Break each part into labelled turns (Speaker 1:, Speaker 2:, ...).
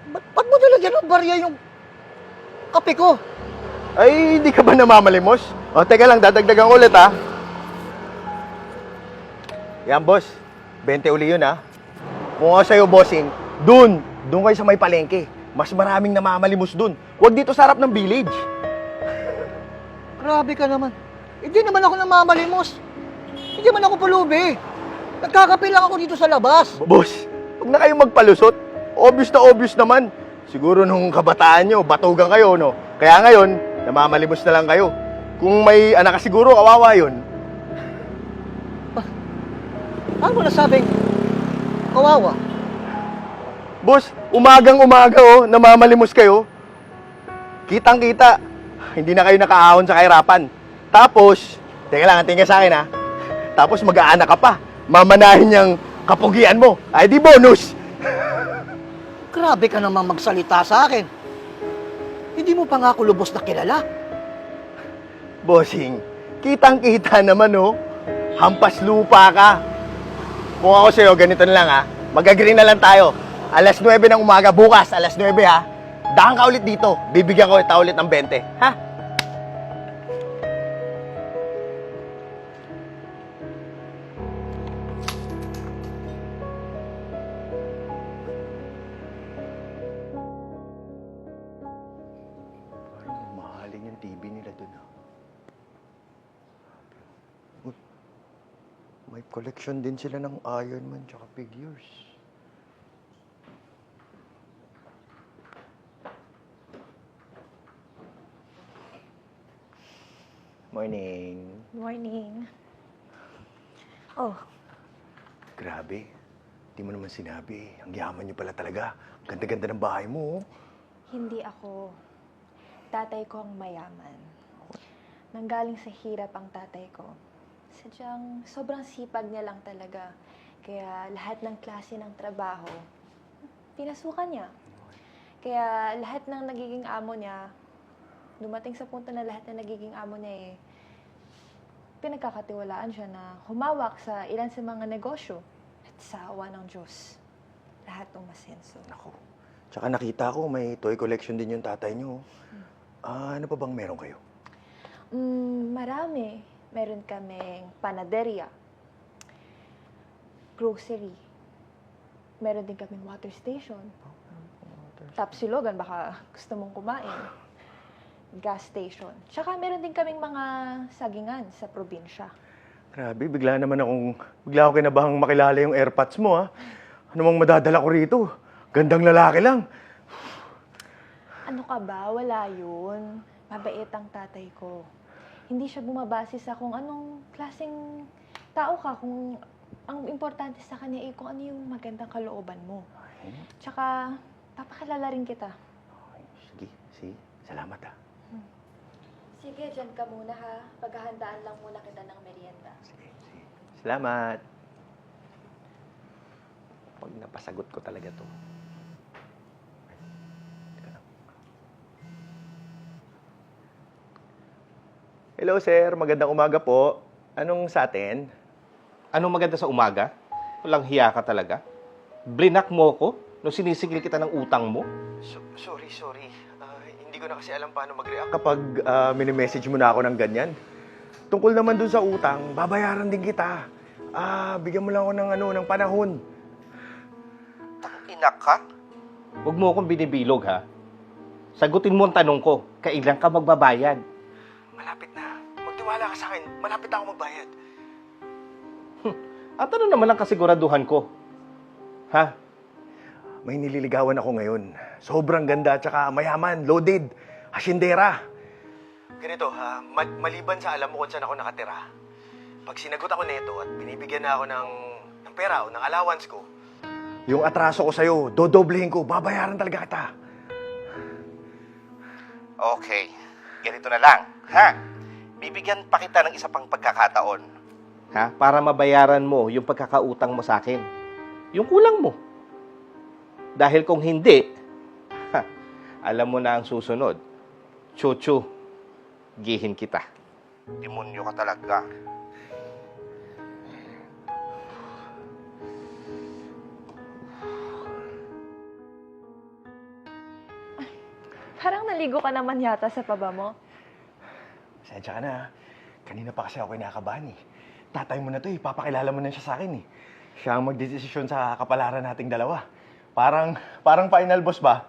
Speaker 1: Ba't mo nilagyan ng barya yung kape ko?
Speaker 2: Ay, hindi ka ba namamalimos? O, teka lang, dadagdagan ko ulit, ha? Yan, boss. 20 uli yun, ha? Kung ako sa'yo, bossing, dun kayo sa may palengke. Mas maraming namamalimos dun. Huwag dito sa harap ng village.
Speaker 1: Grabe ka naman. Hindi naman ako namamalimos. Hindi man ako pulubi. Nagkakape lang ako dito sa labas.
Speaker 2: Boss, huwag na kayong magpalusot. Obvious na obvious naman. Siguro nung kabataan nyo, batugan kayo, no? Kaya ngayon, namamalimos na lang kayo. Kung may anak ka siguro, kawawa yun.
Speaker 1: Ano mo nasabing kawawa?
Speaker 2: Boss, umagang-umaga, oh, namamalimos kayo. Kitang-kita, hindi na kayo nakaahon sa kahirapan. Tapos, teka lang, tingin ka sa akin, ha? Tapos mag-aanak ka pa. Mamanahin niyang kapugian mo. Ay, di bonus!
Speaker 1: Grabe ka naman magsalita sa akin. Hindi mo pa nga ako lubos na kilala.
Speaker 2: Bossing, kitang-kita naman, oh. Hampas lupa ka. Kung ako sa'yo, ganito na lang, ha? Mag-agree na lang tayo. Alas 9 ng umaga, bukas, alas 9, ha? Daan ka ulit dito. Bibigyan ko kita ulit ng 20, ha? Parang mahalin yung TV nila dun, ha? Uy, may collection din sila ng Iron Man tsaka figures. Morning.
Speaker 3: Morning. Oh,
Speaker 2: Grabe. Di mo naman sinabi. Ang yaman niyo pala talaga. Ganda-ganda ng bahay mo, oh.
Speaker 3: hindi ako. Tatay ko ang mayaman. Nanggaling sa hirap ang tatay ko. Sadyang sobrang sipag niya lang talaga. Kaya lahat ng klase ng trabaho, pinasukan niya. Kaya lahat ng nagiging amo niya, dumating sa punto na lahat na nagiging amo niya pinagkakatiwalaan siya na humawak sa ilan sa mga negosyo. At sa awa ng Diyos, lahat umasenso.
Speaker 2: Naku. Tsaka nakita ko may toy collection din yung tatay niyo, oh. Ano pa bang meron kayo?
Speaker 3: Marami. Meron kaming panaderia, grocery, meron din kaming water station, tapsilogan, baka gusto mong kumain, gas station. Tsaka meron din kaming mga sagingan sa probinsya.
Speaker 2: Grabe, bigla ako kinabahang makilala yung airpods mo, ha? Ano mang madadala ko rito? Gandang lalaki lang.
Speaker 3: Ano ka ba? Wala yun. Mabait ang tatay ko. Hindi siya bumabase sa kung anong klaseng tao ka, kung ang importante sa kanya ay kung ano yung magandang kalooban mo. Tsaka, papakilala rin kita.
Speaker 2: Sige. Salamat, ha?
Speaker 3: Sige, dyan ka muna ha. Paghahandaan lang muna kita ng merienda.
Speaker 2: Sige. Salamat. Pag napasagot ko talaga to. Teka lang. Hello, sir. Magandang umaga po. Anong sa atin?
Speaker 4: Anong maganda sa umaga? Walang hiya ka talaga. Blinak mo ko nung sinisigil kita ng utang mo.
Speaker 2: Sorry. Hindi ko na kasi alam paano mag-react kapag mini-message mo na ako ng ganyan. Tungkol naman dun sa utang, babayaran din kita. Bigyan mo lang ako ng panahon.
Speaker 4: Inak ka? Huwag mo akong binibilog, ha? Sagutin mo ang tanong ko. Kailan ka magbabayad?
Speaker 2: Malapit na. Magtiwala ka sa akin. Malapit na ako magbayad.
Speaker 4: At ano naman ang kasiguraduhan ko? Ha?
Speaker 2: May nililigawan ako ngayon. Sobrang ganda at saka mayaman, loaded, hasyendera. Ganito, maliban sa alam mo kung saan ako nakatira, pag sinagot ako neto at binibigyan na ako ng pera o ng allowance ko, yung atraso ko sa'yo, dodoblehin ko, babayaran talaga kita.
Speaker 4: Okay. Ganito na lang, ha? Bibigyan pa kita ng isa pang pagkakataon. Ha? Para mabayaran mo yung pagkakautang mo sa akin. Yung kulang mo. Dahil kung hindi, alam mo na ang susunod. Chuchu, gihin kita. Demonyo ka talaga.
Speaker 3: Parang naligo ka naman yata sa paba mo.
Speaker 2: Pasensya ka na. Kanina pa kasi ako kinakabahan eh. Tatay mo na to eh. Papakilala mo na siya sa akin eh. Siya ang magdedesisyon sa kapalaran nating dalawa. Parang final boss ba?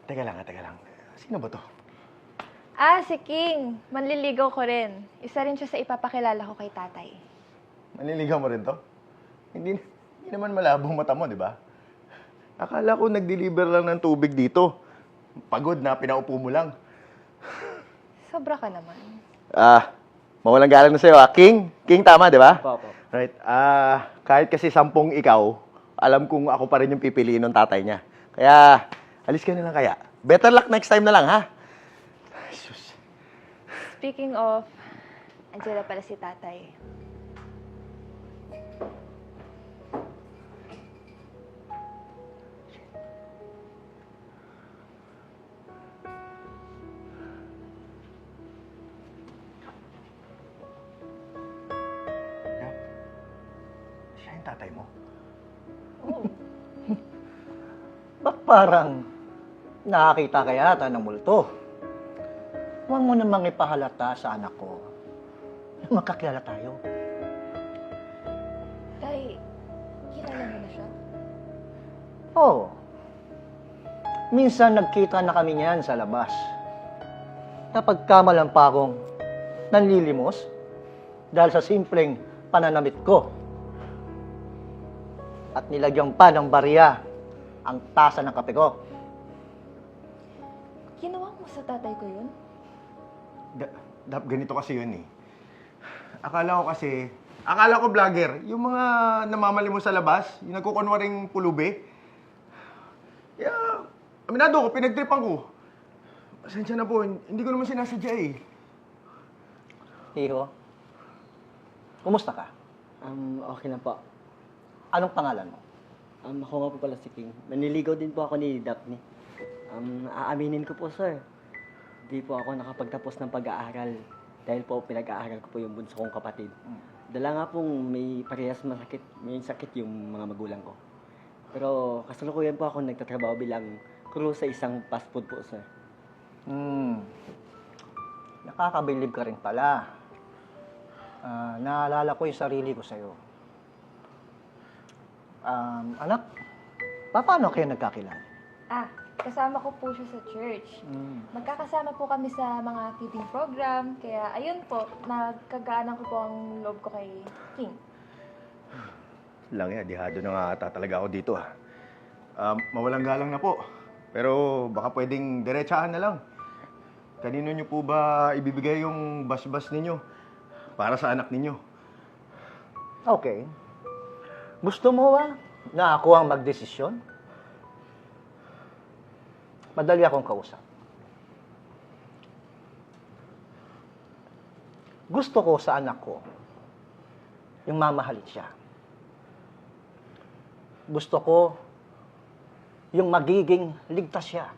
Speaker 2: Teka lang. Sino ba to?
Speaker 3: Ah, si King. Manliligaw ko rin. Isa rin siya sa ipapakilala ko kay tatay.
Speaker 2: Manliligaw mo rin to? Hindi naman malabo mata mo, di ba? Akala ko nag-deliver lang ng tubig dito. Pagod na, pinaupo mo lang.
Speaker 3: Sobra ka naman.
Speaker 2: Mawalang galang na sa'yo, King? King, tama, di ba?
Speaker 5: Opo.
Speaker 2: Right. Kahit kasi 10 ikaw, alam kong ako pa rin yung pipiliin ng tatay niya. Kaya, alis ka na lang kaya. Better luck next time na lang, ha? Ay, sus.
Speaker 3: Speaking of, andiyan na pala si tatay.
Speaker 2: Siya yung tatay mo.
Speaker 3: Oh,
Speaker 1: Ba't parang nakakita ka yata ng multo? Huwag mo namang ipahalata sa anak ko na magkakilala tayo.
Speaker 3: tay, kilala mo na siya?
Speaker 1: Oo. Minsan nagkita na kami niyan sa labas. Napagkamalan pa akong nanlilimos dahil sa simpleng pananamit ko. At nilagyan pa ng barya ang tasa ng kape ko.
Speaker 3: Ginawa mo sa tatay ko yun?
Speaker 2: Ganito kasi yun eh. Akala ko vlogger. Yung mga namamali mo sa labas, yung nagkukunwaring pulubi. Aminado ko, pinagtripan ko. Pasensya na po, hindi ko naman sinasadya eh.
Speaker 1: Hiho, kumusta ka?
Speaker 5: Okay na po.
Speaker 1: Anong pangalan mo?
Speaker 5: Ako nga po pala si King. Naniligaw din po ako ni Daphne. Aaminin ko po, sir. Di po ako nakapagtapos ng pag-aaral. Dahil po pinag-aaral ko po yung bunso kong kapatid. Dala nga pong may parehas masakit, may sakit yung mga magulang ko. Pero kasalukuyan po ako nagtatrabaho bilang crew sa isang fast food po, sir.
Speaker 1: Nakakabilib ka rin pala. Naalala ko yung sarili ko sa'yo. Anak, paano kayo nagkakilala?
Speaker 3: Kasama ko po siya sa church. Magkakasama po kami sa mga feeding program. Kaya ayun po, nagkagaanan ko po ang loob ko kay King.
Speaker 2: Lang yan, dihado na nga ata talaga ako dito ha. Mawalang galang na po. Pero baka pwedeng diretsahan na lang. Kanino nyo po ba ibibigay yung bas-bas ninyo para sa anak ninyo?
Speaker 1: Okay. Gusto mo ba na ako ang magdesisyon? Madali akong kausap. Gusto ko sa anak ko yung mamahalin siya. Gusto ko yung magiging ligtas siya.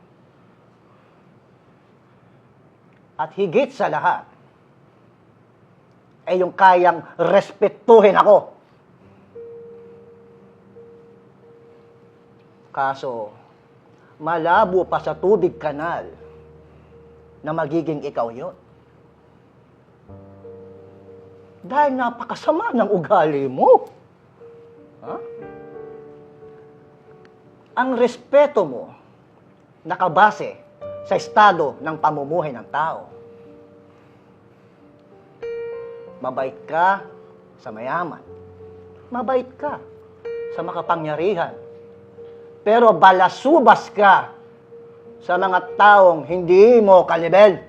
Speaker 1: At higit sa lahat, ay yung kayang respetuhin ako. Kaso, malabo pa sa tubig kanal na magiging ikaw yun. Dahil napakasama ng ugali mo. Ha? Ang respeto mo nakabase sa estado ng pamumuhay ng tao. Mabait ka sa mayaman. Mabait ka sa makapangyarihan. Pero balasubas ka sa mga taong hindi mo kalibel.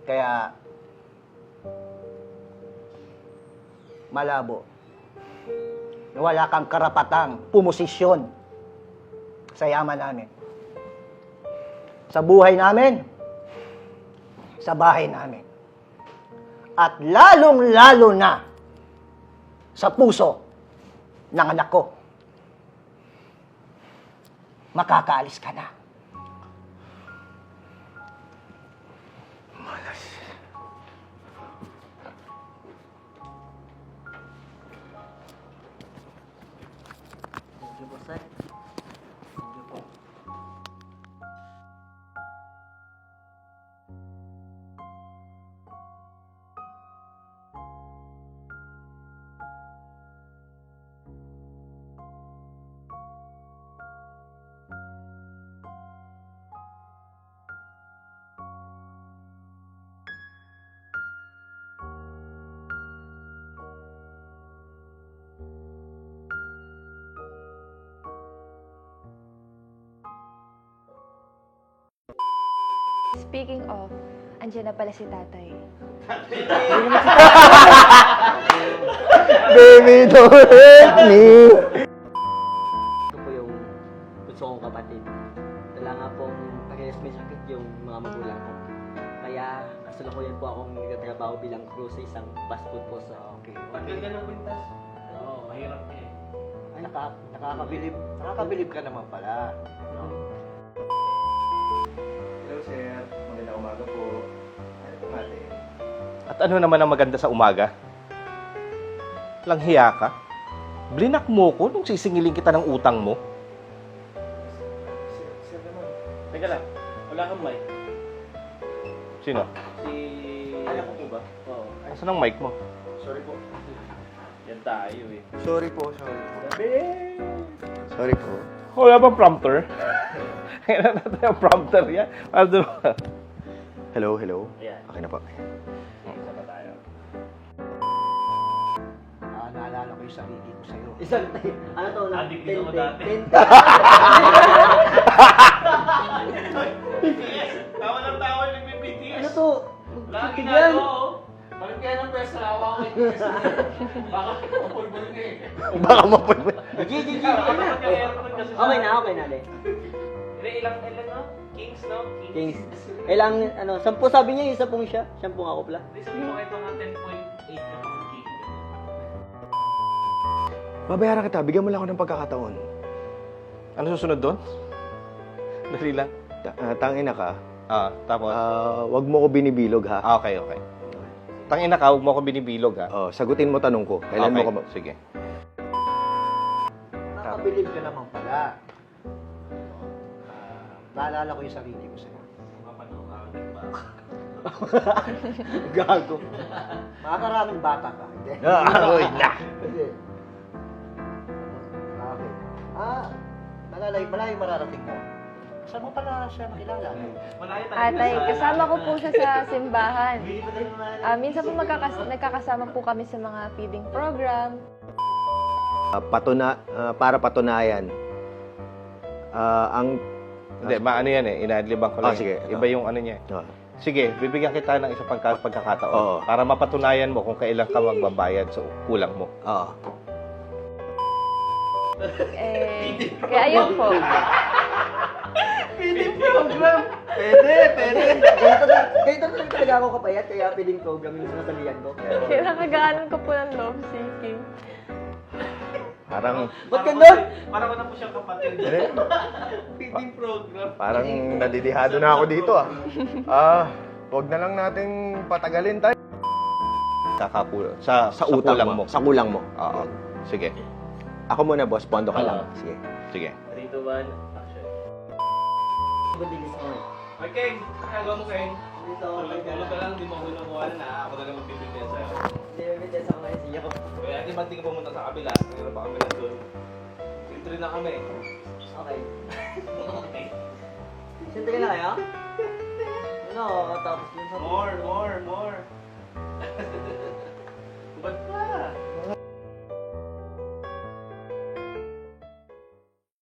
Speaker 1: Kaya, malabo na wala kang karapatang pumosisyon sa yaman namin. Sa buhay namin, sa bahay namin. At lalong-lalo na sa puso ng anak ko. Makakaalis ka na.
Speaker 2: Malas.
Speaker 5: Thank you po, sir. Thank you po.
Speaker 3: Speaking of, andyan na pala si tatay.
Speaker 2: Baby, don't hurt me!
Speaker 5: Ito po yung bunso kong kapatid. Wala nga pong parehas may sakit yung mga magulang ko. Kaya kasalukuyan po akong nagtatrabaho bilang crew sa isang fast food po sa
Speaker 4: Tagal ka ng kwintas. Oo, mahirap eh.
Speaker 1: Ay, nakakabilib ka naman pala.
Speaker 2: Hello, sir. Magandang umaga po. Ano po natin?
Speaker 4: At ano naman ang maganda sa umaga? Langhiya ka? Blinak mo ko nung sisingilin kita ng utang mo?
Speaker 2: Sir naman.
Speaker 6: Teka lang, wala kang mic.
Speaker 4: Sino?
Speaker 6: Si...
Speaker 2: Alam ko po ba?
Speaker 6: Oo.
Speaker 4: Asan ang mic mo?
Speaker 2: Sorry po.
Speaker 6: Yan tayo eh.
Speaker 2: Sorry po. Sorry po.
Speaker 4: Wala bang prompter? Kailan natin ang prompter yan? Ano ba?
Speaker 2: Hello.
Speaker 6: Ayan.
Speaker 2: Okay na po.
Speaker 6: Isa pa tayo.
Speaker 1: Naalala ko yung sarili ko sa'yo.
Speaker 5: isang, ano to?
Speaker 6: Adik din ako dati. Tawa ng tawa yung BBTS.
Speaker 5: Ano to?
Speaker 6: Lagi
Speaker 5: Yan.
Speaker 6: na ako. Bakit kaya ng pwesta na ako kay BBTS? Baka mapulbol na eh.
Speaker 2: Baka mapulbol.
Speaker 5: Gigi.
Speaker 6: Okay
Speaker 5: Okay na, de.
Speaker 6: Ilang no? Kings, no?
Speaker 5: Kings. Kailangan, ano, 10 sabi niya, isa pong siya. 10 ako pala.
Speaker 6: Hindi sabi mo ito nga 10.8 na pang gig.
Speaker 2: Babayaran kita. Bigyan mo lang ako ng pagkakataon.
Speaker 4: Ano susunod doon? Dali lang.
Speaker 2: Tangina ka.
Speaker 4: Tapos?
Speaker 2: Wag mo ko binibilog, ha?
Speaker 4: Okay. Tangina ka, huwag mo ako binibilog ha.
Speaker 2: Sagutin mo tanong ko. Kailan mo ka...
Speaker 4: Sige.
Speaker 1: Nakakabilib ka naman pala. Naalala ko yung sarili ko sa'yo.
Speaker 5: Gago.
Speaker 1: Makakaraming bata ka. Hindi.
Speaker 2: Uy, na!
Speaker 1: Hindi. Okay. Malayo mararating mo. Saan mo pala siya makilala?
Speaker 3: Atay, kasama ko po siya sa simbahan. Minsan po nagkakasama po kami sa mga feeding program.
Speaker 2: Para patunayan, ang...
Speaker 4: Hindi, maano yan eh. Inaadliban ko lang.
Speaker 2: sige.
Speaker 4: Iba yung ano niya. Sige, bibigyan kita ng isang pagkakataon.
Speaker 2: Oo.
Speaker 4: Para mapatunayan mo kung kailan ka magbabayad sa kulang mo.
Speaker 2: Oo.
Speaker 3: Kaya ayun po.
Speaker 5: Pwede. Ganito na talaga ako kapayat, kaya feeding program yung sinasalihan ko.
Speaker 3: Kinakagaanan ko po ng love seeking.
Speaker 4: Parang,
Speaker 5: Ba't ganun?
Speaker 6: Para ko na po siyang kapatid. Feeding program.
Speaker 2: Parang nadidihado na ako dito, huwag na lang nating patagalin tayo.
Speaker 4: sa
Speaker 2: utang
Speaker 4: kulang mo.
Speaker 2: Sa kulang mo.
Speaker 4: Oo. Sige.
Speaker 2: Ako muna, boss. Pondo ka lang. Sige.
Speaker 4: Sige.
Speaker 6: 3, 2, 1, action.
Speaker 5: Mabilis ako eh.
Speaker 6: Okay, nagawa mo kayo.
Speaker 5: Dito,
Speaker 6: Tulog ka lang, di mo ako nakuha na. Ako na lang magbibigyan sa'yo.
Speaker 5: Hindi, mabilis ako ngayon siya ko.
Speaker 6: Kaya di ba't di ka pumunta sa kabila? Mayroon pa kami lang doon. Entry na kami.
Speaker 5: Okay.
Speaker 6: Okay.
Speaker 5: Siyempre na kayo? Ano, tapos dun sa...
Speaker 6: More.